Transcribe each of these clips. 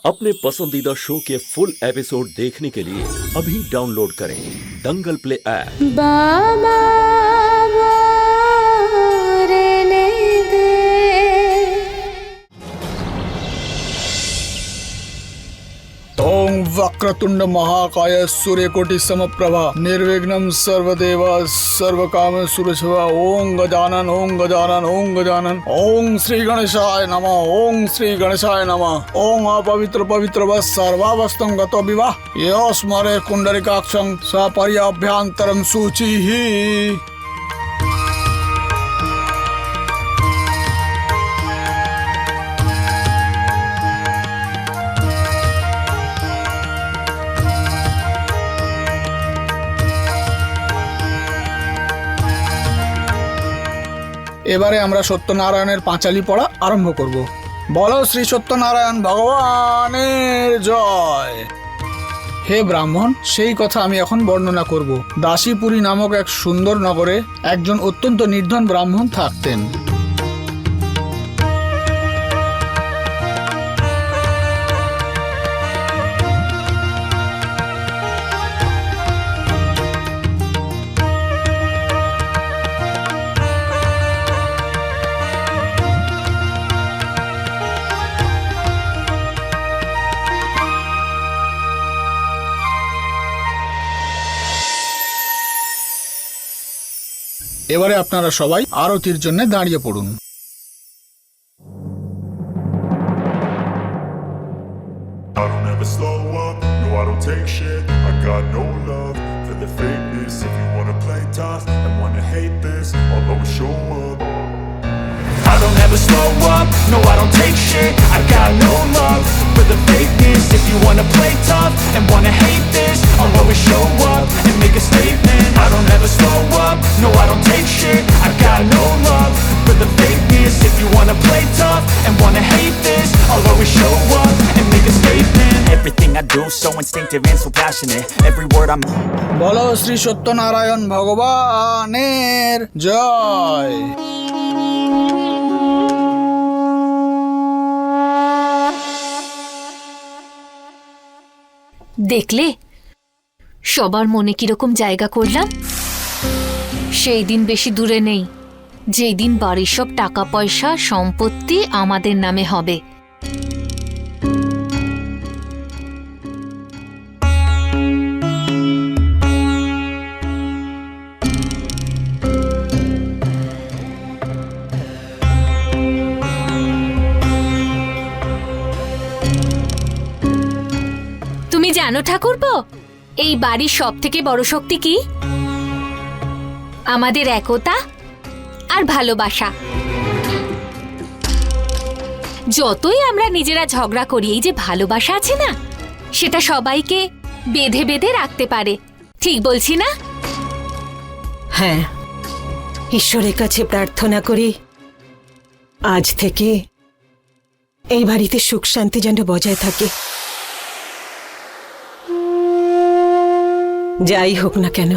अपने पसंदीदा शो के फुल एपिसोड देखने के लिए अभी डाउनलोड करें दंगल प्ले ऐप। बाबा मोरेने दे। ओम वक्रतुंड महाकाय सूर्यकोटि समप्रभा निर्विघ्नं सर्वदेव सर्वकाम सुरक्षवा। ओम गजानन ओम गजानन ओम गजानन। ओम श्री गणेशाय नमः ओम श्री गणेशाय नमः। ओम अपवित्र पवित्र व सर्वावस्थं गतो विवाह यो स्मरे कुंडलिकाक्षं सपर्याभ्यन्तरं शुचिः। এবারে আমরা সত্যনারায়ণের পাঁচালী পড়া আরম্ভ করব। বলো শ্রী সত্যনারায়ণ ভগবানের জয়। হে ব্রাহ্মণ, সেই কথা আমি এখন বর্ণনা করব। দাসীপুরী নামক এক সুন্দর নগরে একজন অত্যন্ত নির্ধন ব্রাহ্মণ থাকতেন। এবারে আপনারা সবাই আরতির জন্য দাঁড়িয়ে পড়ুন। I don't ever slow up, no I don't take shit. I got no love for the fakeness. If you wanna play tough and wanna hate this, I'll always show up. I don't ever slow up, no I don't take shit. I got no love for the fakeness. If you wanna play tough and wanna hate this, I'll always show up and make a statement. I don't ever slow up, no I don't take shit. I got no love for the fakeness. If you wanna play tough and wanna hate this, I'll always show up and make a statement. Everything I do so instinctive and so passionate. Every word I'm বলো শ্রী সত্যনারায়ণ ভগবানের জয়। দেখলে সবার মনে কিরকম জায়গা করলাম। সেই দিন বেশি দূরে নেই যেই দিন বাড়ির সব টাকা পয়সা সম্পত্তি আমাদের নামে হবে। তুমি জানো ঠাকুরপো, এই বাড়ির সব থেকে বড় শক্তি কি? আমাদের একতা আর ভালোবাসা। যতই আমরা নিজেরা ঝগড়া করি, এই যে ভালোবাসা আছে না, সেটা সবাইকে বেঁধে বেঁধে রাখতে পারে। ঠিক বলছি না? হ্যাঁ, ঈশ্বরের কাছে প্রার্থনা করি আজ থেকে এই বাড়িতে সুখ শান্তি যেন বজায় থাকে। যাই হোক না কেন,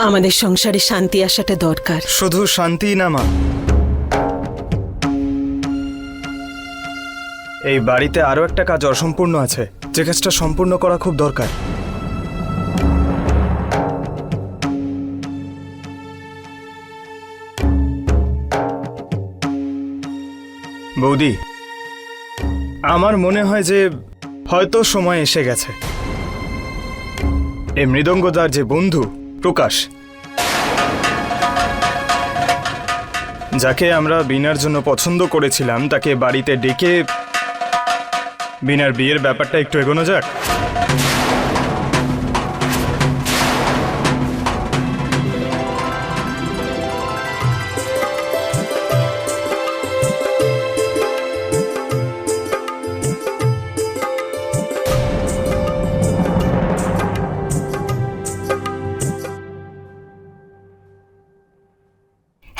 আমাদের সংসারে শান্তি আসাটা দরকার। শুধু শান্তি না মা, এই বাড়িতে আরো একটা কাজ অসম্পূর্ণ আছে, যে কাজটা সম্পূর্ণ করা খুব দরকার। বৌদি, আমার মনে হয় যে হয়তো সময় এসে গেছে এই মৃদঙ্গদার যে বন্ধু প্রকাশ, যাকে আমরা বীণার জন্য পছন্দ করেছিলাম, তাকে বাড়িতে ডেকে বীণার বিয়ের ব্যাপারটা একটু এগোনো যাক।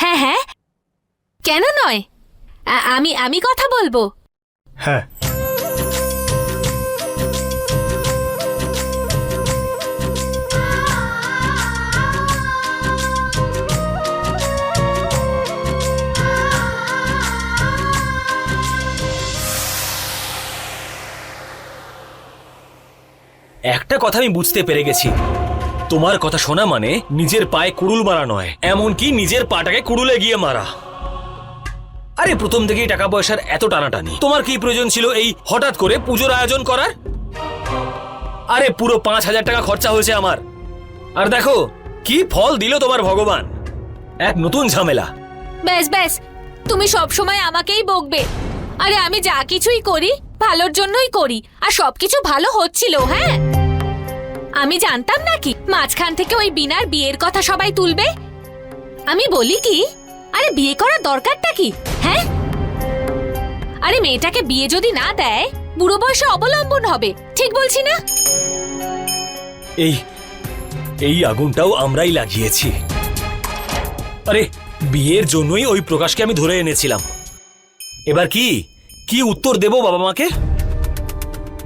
হ্যাঁ হ্যাঁ, কেন নয়, আমি কথা বলবো। হ্যাঁ, একটা কথা আমি বুঝতে পেরে গেছি, তোমার কথা শোনা মানে নিজের পায়ে কুড়ুল মারা নয়, এমনকি নিজের পাটাকে কুড়ুলে গিয়ে মারা। আরে প্রথম থেকেই টাকা পয়সার এত টানাটানি, তোমার কি প্রয়োজন ছিল এই হঠাৎ করে পুজোর আয়োজন করার? আরে পুরো 5,000 টাকা খরচা হয়েছে আমার, আর দেখো কি ফল দিল তোমার ভগবান, এক নতুন ঝামেলা। ব্যাস ব্যাস, তুমি সব সময় আমাকেই বকবে। আরে আমি যা কিছুই করি ভালোর জন্যই করি, আর সবকিছু ভালো হচ্ছিল। হ্যাঁ, আমি জানতাম নাকি মাঝখান থেকে ওই বিনার বিয়ের কথা সবাই তুলবে? আমি বলি কি, আরে বিয়ে করার দরকারটা কি? হ্যাঁ, আরে মেয়েটাকে বিয়ে যদি না দেয় বুড়ো বয়সে অবলম্বন হবে, ঠিক বলছি না? এই আগুনটাও আমরাই লাগিয়েছি। আরে বিয়ের জন্যই ওই প্রকাশকে আমি ধরে এনেছিলাম। এবার কি উত্তর দেব বাবা মাকে?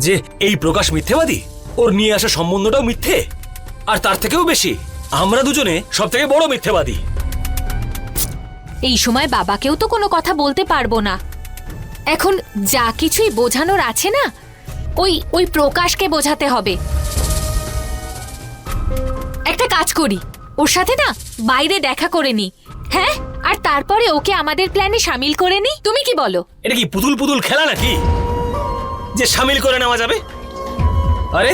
যে এই প্রকাশ মিথ্যেবাদী, ওর নিয়ে আসা সম্বন্ধটাও মিথ্যে, আর তার থেকেও বেশি আমরা দুজনে সব থেকে বড় মিথ্যেবাদী। এই সময় বাবাকেও তো কোনো কথা বলতে পারবো না। এখন যা কিছুই বোঝানোর আছে না, ওই প্রকাশকে বোঝাতে হবে। একটা কাজ করি, ওর সাথে না বাইরে দেখা করে নি। হ্যাঁ, আর তারপরে ওকে আমাদের প্ল্যানে শামিল করে নি। তুমি কি বলো? এটা কি পুতুল পুতুল খেলা নাকি যে শামিল করে নেওয়া যাবে? আরে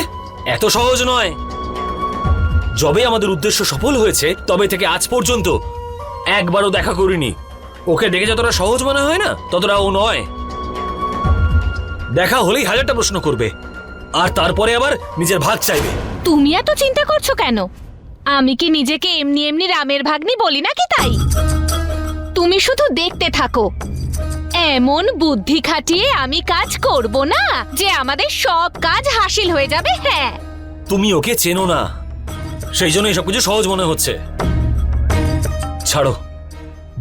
এত সহজ নয়। যবে আমাদের উদ্দেশ্য সফল হয়েছে তবে থেকে আজ পর্যন্ত একবারও দেখা করিনি। ওকে দেখে যতটা সহজ মনে হয় না, ততটা ও নয়। দেখা হলেই 1000টা প্রশ্ন করবে, আর তারপরে আবার নিজের ভাগ চাইবে। তুমি এত চিন্তা করছো কেন? আমি কি নিজেকে এমনি এমনি রামের ভাগ্নি বলি নাকি তাই? তুমি শুধু দেখতে থাকো, এমন বুদ্ধি খাটিয়ে আমি কাজ করব না যে আমাদের সব কাজ হাসিল হয়ে যাবে। হ্যাঁ, তুমি ওকে চেনো না, সেই জন্য সবকিছু সহজ মনে হচ্ছে। ছাড়ো,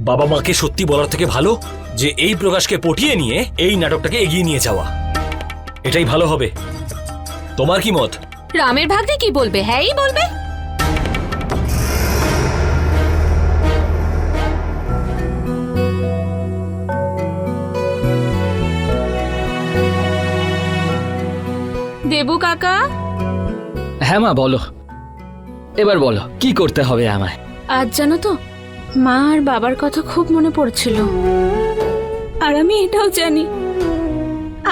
বাবা মাকে সত্যি বলার থেকে ভালো যে এই প্রকাশকে পটিয়ে নিয়ে এই নাটকটাকে এগিয়ে নিয়ে যাওয়া, এটাই ভালো হবে। তোমার কি মত? রামের ভাগ্নি কি বলবে? হ্যাঁই বলবে। দেবু কাকা। হ্যাঁ মা, বলো, এবার বলো কি করতে হবে আমায়? আজ জানো তো, মা আর বাবার কথা খুব মনে পড়ছিল, আর আমি এটাও জানি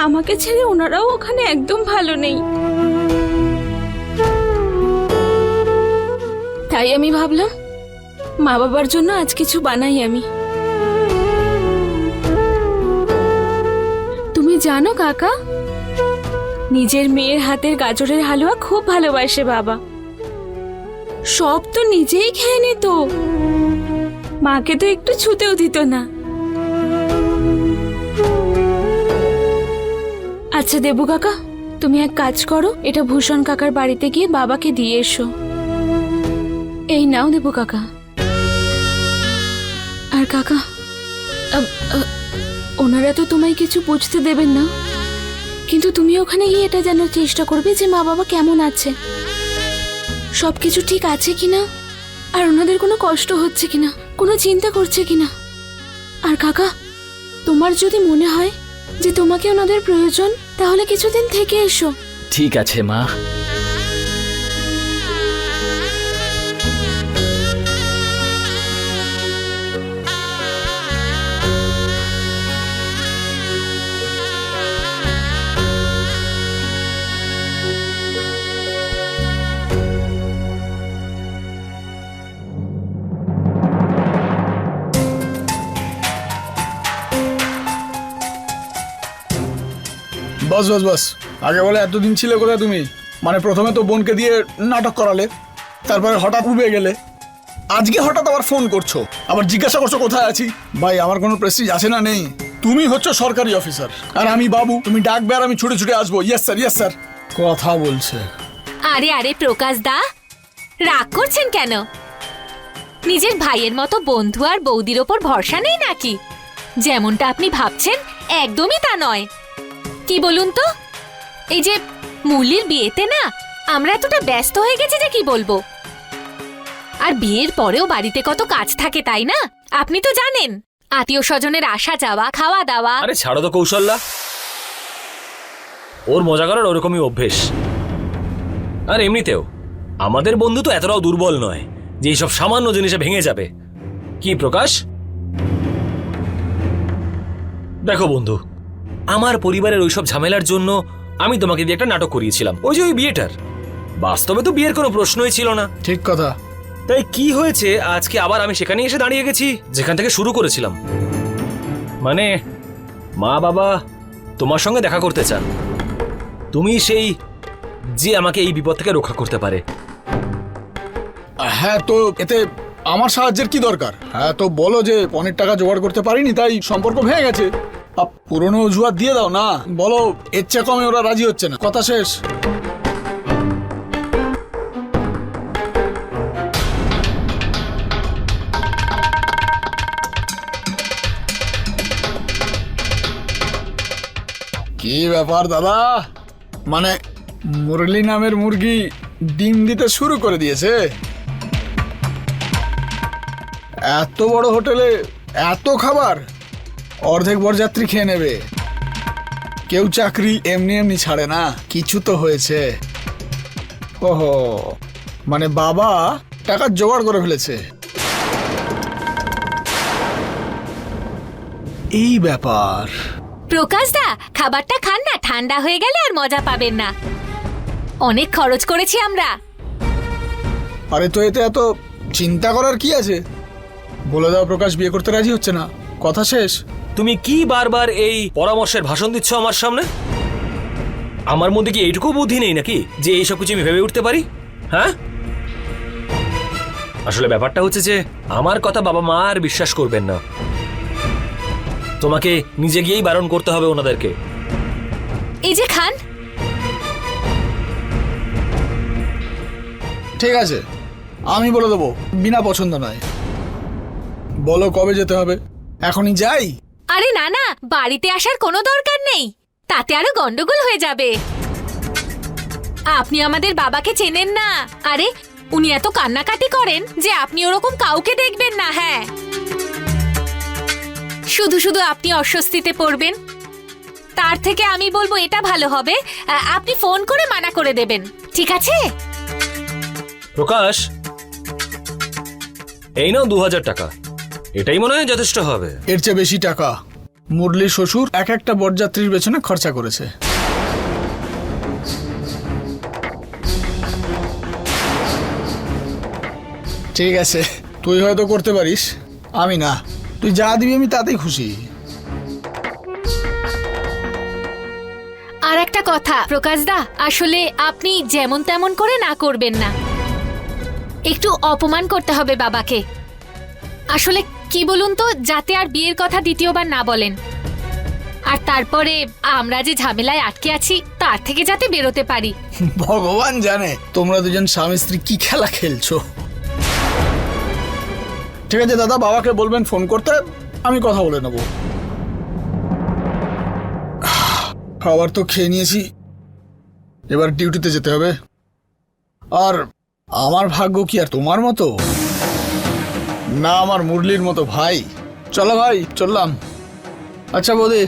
আমাকে ছেড়ে ওনারাও ওখানে একদম ভালো নেই। তাই আমি ভাবলাম মা বাবার জন্য আজ কিছু বানাই আমি। তুমি জানো কাকা, নিজের মেয়ের হাতের গাজরের হালুয়া খুব ভালোবাসে বাবা। সব তো নিজেই খেয়ে নিত, মাকে তো একটু ছুতেও দিত না। আচ্ছা দেবু কাকা, তুমি এক কাজ করো, এটা ভূষণ কাকার বাড়িতে গিয়ে বাবাকে দিয়ে এসো। এই নাও দেবু কাকা। আর কাকা, ওনারা তো তোমায় কিছু বুঝতে দেবেন না, কিন্তু তুমি ওখানে গিয়ে এটা জানার চেষ্টা করবে যে মা বাবা কেমন আছে, সবকিছু ঠিক আছে কিনা, আর ওনাদের কোনো কষ্ট হচ্ছে কিনা, কোনো চিন্তা করছে কিনা। আর কাকা, তোমার যদি মনে হয় যে তোমাকে ওনাদের প্রয়োজন, তাহলে কিছুদিন থেকে এসো। ঠিক আছে মা। বাস বাস বাস, আগে বলে এতদিন ছিলে কোথায় তুমি? মানে প্রথমে তো বোনকে দিয়ে নাটক করালে, তারপরে হঠাৎ উবে গেলে, আজকে হঠাৎ আবার ফোন করছো, আবার জিজ্ঞাসা করছো কোথায় আছি। ভাই, আমার কোনো প্রেস্টিজ আছে না নেই? তুমি হচ্ছে সরকারি অফিসার আর আমি বাবু, তুমি ডাকবে আর আমি ছুটে ছুটে আসবো। Yes sir, yes sir. কথা বলছে। আরে আরে প্রকাশ দা, রাগ করছেন কেন? নিজের ভাইয়ের মতো বন্ধু আর বৌদির ওপর ভরসা নেই নাকি? যেমনটা আপনি ভাবছেন একদমই তা নয়। কি বলুন তো, এই যে মুলির বিয়েতে না আমরা এতটা ব্যস্ত হয়ে গেছি যে কি বলবো। আর বিয়ের পরেও বাড়িতে কত কাজ থাকে, তাই না? আপনি তো জানেন, আত্মীয় স্বজনের আসা যাওয়া, খাওয়া দাওয়া। আরে ছাড়ো তো কৌশল্যা, ওর মজা করার ওরকমই অভ্যেস। আর এমনিতেও আমাদের বন্ধু তো এতটাও দুর্বল নয় যে এইসব সামান্য জিনিসে ভেঙে যাবে। কি প্রকাশ? দেখো বন্ধু, আমার পরিবারের ওইসব ঝামেলার জন্য আমি তোমাকে দিয়ে একটা নাটক করিয়েছিলাম, ওই যে ওই বিয়েটার। বাস্তবে তো বিয়ের কোনো প্রশ্নই ছিল না। ঠিক কথা। তাই কি হয়েছে আজকে আবার আমি সেখানে এসে দাঁড়িয়ে গেছি যেখান থেকে শুরু করেছিলাম। মানে মা বাবা তোমার সঙ্গে দেখা করতে চান। তুমি সেই যে আমাকে এই বিপদ থেকে রক্ষা করতে পারে। হ্যাঁ, তো এতে আমার সাহায্যের কি দরকার? হ্যাঁ, তো বলো যে অনেক টাকা জোগাড় করতে পারিনি তাই সম্পর্ক ভেঙে গেছে। পুরনো অজুহাত দিয়ে দাও না, বলো এর চেয়ে কমে ওরা রাজি হচ্ছে না, কথা শেষ। কি ব্যাপার দাদা, মানে মুরলি নামের মুরগি ডিম দিতে শুরু করে দিয়েছে? এত বড় হোটেলে এত খাবার, অর্ধেক বরযাত্রী খেয়ে নেবে। কেউ চাকরি এমনি এমনি ছাড়ে না, কিছু তো হয়েছে। ওহো, মানে বাবা টাকা জোগাড় করে ফেলেছে, এই ব্যাপার। প্রকাশ দা, খাবারটা খান না, ঠান্ডা হয়ে গেলে আর মজা পাবেন না। অনেক খরচ করেছি আমরা। আরে তো এতে এত চিন্তা করার কি আছে? বলে দাও প্রকাশ বিয়ে করতে রাজি হচ্ছে না, কথা শেষ। তুমি কি বারবার এই পরামর্শের ভাষণ দিচ্ছ আমার সামনে? আমার মধ্যে কি এইটুকু বুদ্ধি নেই নাকি যে এইসব কিছু আমি ভেবে উঠতে পারি? হ্যাঁ, আসলে ব্যাপারটা হচ্ছে যে আমার কথা বাবা মা আর বিশ্বাস করবেন না। তোমাকে নিজে গিয়েই বারণ করতে হবে ওনাদেরকে। এই যে খান। ঠিক আছে, আমি বলে দেবো, বিনা পছন্দ নয়। বলো কবে যেতে হবে? এখনই যাই? আরে না না, বাড়িতে আসার কোনো দরকার নেই, তাতে আরো গন্ডগোল হয়ে যাবে। আপনি আমাদের বাবাকে চেনেন না। আরে উনি এত কান্নাকাটি করেন যে আপনি ওরকম কাউকে দেখবেন না। হ্যাঁ, শুধু শুধু আপনি অস্বস্তিতে পড়বেন। তার থেকে আমি বলবো এটা ভালো হবে, আপনি ফোন করে মানা করে দেবেন, ঠিক আছে? প্রকাশ, এই নাও 2000 টাকা, এটাই মনে হয় যথেষ্ট হবে। এর চেয়ে বেশি টাকা মুরলির শ্বশুর এক একটা বরযাত্রীর পেছনে খরচা করেছে। ঠিক আছে, তুই হয়তো করতে পারিস, আমি না। তুই যা দিবি আমি তাতেই খুশি। আর একটা কথা প্রকাশ দা, আসলে আপনি যেমন তেমন করে না করবেন না, একটু অপমান করতে হবে বাবাকে। আসলে কি বলুন তো, যাতে আর বিয়ের কথা দ্বিতীয়বার না বলেন, আর তারপরে আমরা যে ঝামেলায় আটকে আছি তার থেকে যাতে বেরোতে পারি। ভগবান জানে তোমরা দুজন স্বামী স্ত্রী কি খেলা খেলছো। ঠিক আছে দাদা, বাবাকে বলবেন ফোন করতে, আমি কথা বলে নেব। খাবার তো খেয়ে নিয়েছি, এবার ডিউটিতে যেতে হবে। আর আমার ভাগ্য কি আর তোমার মতো না, আমার মুরলির মতো ভাই। চলো ভাই, চললাম। আচ্ছা বৌদি,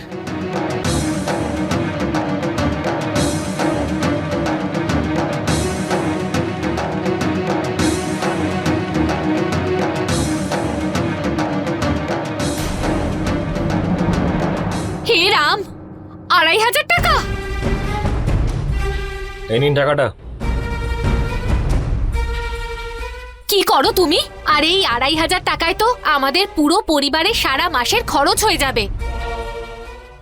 হে রাম, 2500 টাকা! এই নিন টাকাটা। কি করো তুমি? আর এই 2500 টাকায় তো আমাদের পুরো পরিবারের সারা মাসের খরচ হয়ে যাবে।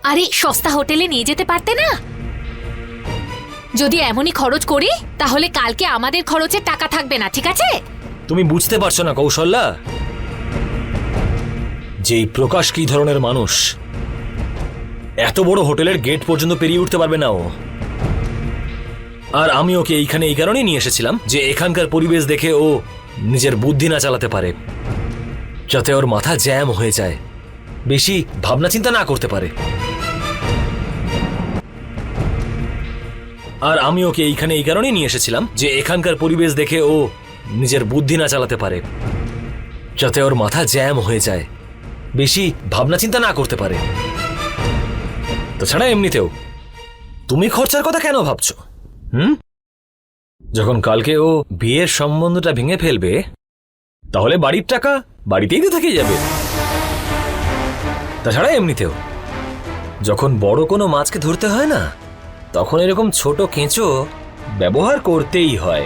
আরে সস্তা হোটেলে নিয়ে যেতে পারতে না? যদি এমনই খরচ করি তাহলে কালকে আমাদের খরচের টাকা থাকবে না, ঠিক আছে? তুমি বুঝতে পারছো না কৌশল্যা, যে এই প্রকাশ কি ধরনের মানুষ। এত বড় হোটেলের গেট পর্যন্ত পেরিয়ে উঠতে পারবে না ও। আর আমি ওকে এইখানে এই কারণেই নিয়ে এসেছিলাম যে এখানকার পরিবেশ দেখে ও নিজের বুদ্ধি না চালাতে পারে, যাতে ওর মাথা জ্যাম হয়ে যায়, বেশি ভাবনা চিন্তা না করতে পারে। আর আমি ওকে এইখানে এই কারণেই নিয়ে এসেছিলাম যে এখানকার পরিবেশ দেখে ও নিজের বুদ্ধি না চালাতে পারে, যাতে ওর মাথা জ্যাম হয়ে যায়, বেশি ভাবনা চিন্তা না করতে পারে। তাছাড়া এমনিতেও তুমি খরচার কথা কেন ভাবছো? যখন কালকে ও বিয়ের সম্বন্ধটা ভেঙে ফেলবে তাহলে বাড়ির টাকা বাড়িতেই তো থেকে যাবে। তাছাড়া এমনিতেও যখন বড় কোনো মাছকে ধরতে হয় না, তখন এরকম ছোট কেঁচো ব্যবহার করতেই হয়।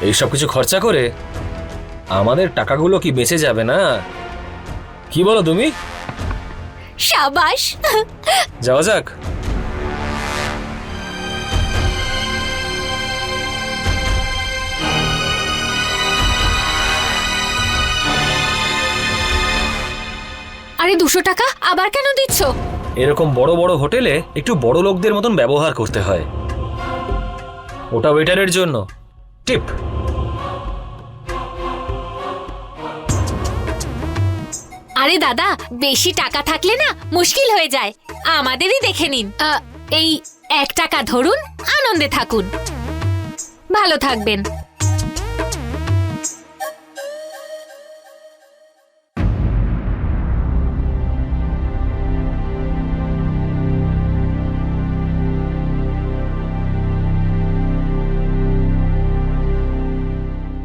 এই সব কিছু খরচা করে আমাদের টাকাগুলো কি বেঁচে যাবে না? কি বলো তুমি? সাবাস। যাওয়া যাক। আরে 200 টাকা আবার কেন দিচ্ছ? এরকম বড় বড় হোটেলে একটু বড় লোকদের মতন ব্যবহার করতে হয়। ওটা ওয়েটারের জন্য টিপ। আরে দাদা, বেশি টাকা থাকলে না মুশকিল হয়ে যায়, আমাদেরই দেখে নিন। এই 1 টাকা ধরুন, আনন্দে থাকুন, ভালো থাকবেন।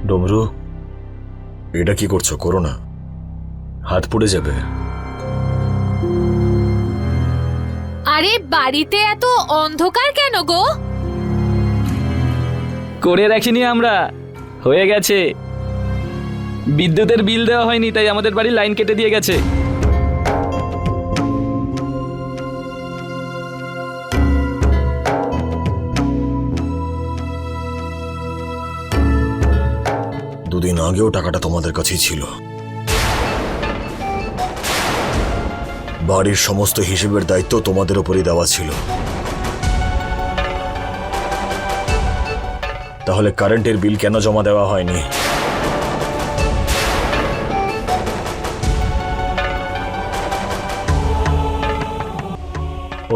ডমরু, এটা কি করছো? করো না, হাত পুড়ে যাবে। আরে বাড়িতে এত অন্ধকার কেন গো? করে রাখিনি আমরা, হয়ে গেছে। বিদ্যুতের বিল দেওয়া হয়নি, তাই আমাদের বাড়ির লাইন কেটে দিয়ে গেছে। দুদিন আগেও টাকাটা তোমাদের কাছেই ছিল। বাড়ির সমস্ত হিসেবের দায়িত্ব তোমাদের উপরই দেওয়া ছিল। তাহলে কারেন্টের বিল কেন জমা দেওয়া হয়নি?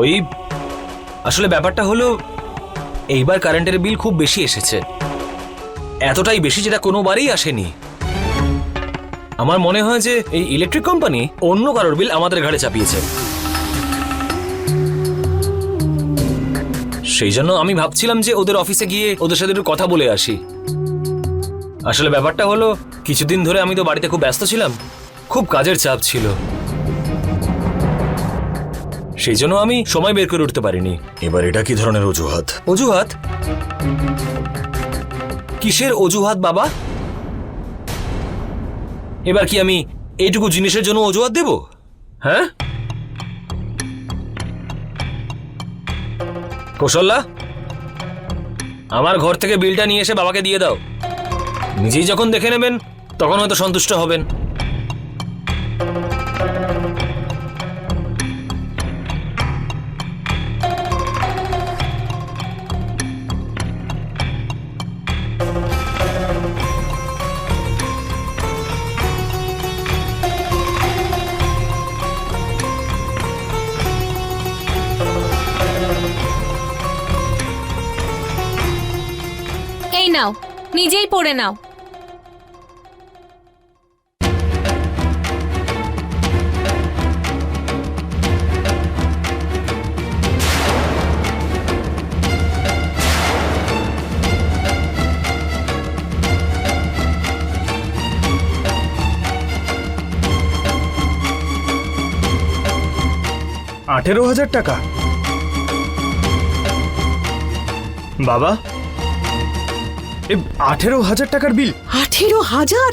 ওই আসলে ব্যাপারটা হলো, এইবার কারেন্টের বিল খুব বেশি এসেছে, এতটাই বেশি যেটা কোনোবারই আসেনি। আমার মনে হয় যে এই ইলেকট্রিক কোম্পানি অন্য কারোর বিল আমাদের ঘাড়ে চাপিয়েছে। সেই জন্য আমি ভাবছিলাম যে ওদের অফিসে গিয়ে ওদের সাথে একটু কথা বলে আসি। আসলে ব্যাপারটা হলো, কিছুদিন ধরে আমি তো বাড়িতে খুব ব্যস্ত ছিলাম, খুব কাজের চাপ ছিল, সেই জন্য আমি সময় বের করে উঠতে পারিনি। এবার এটা কি ধরনের অজুহাত? অজুহাত? কিসের অজুহাত বাবা? এবার কি আমি এইটুকু জিনিসের জন্য অজুহাত দেব? হ্যাঁ কৌশল্যা, আমার ঘর থেকে বিলটা নিয়ে এসে বাবাকে দিয়ে দাও। নিজেই যখন দেখে নেবেন তখন হয়তো সন্তুষ্ট হবেন। এই নাও, নিজেই পড়ে নাও। $18,000 টাকা? বাবা, এই 18,000 টাকার বিল? 18,000?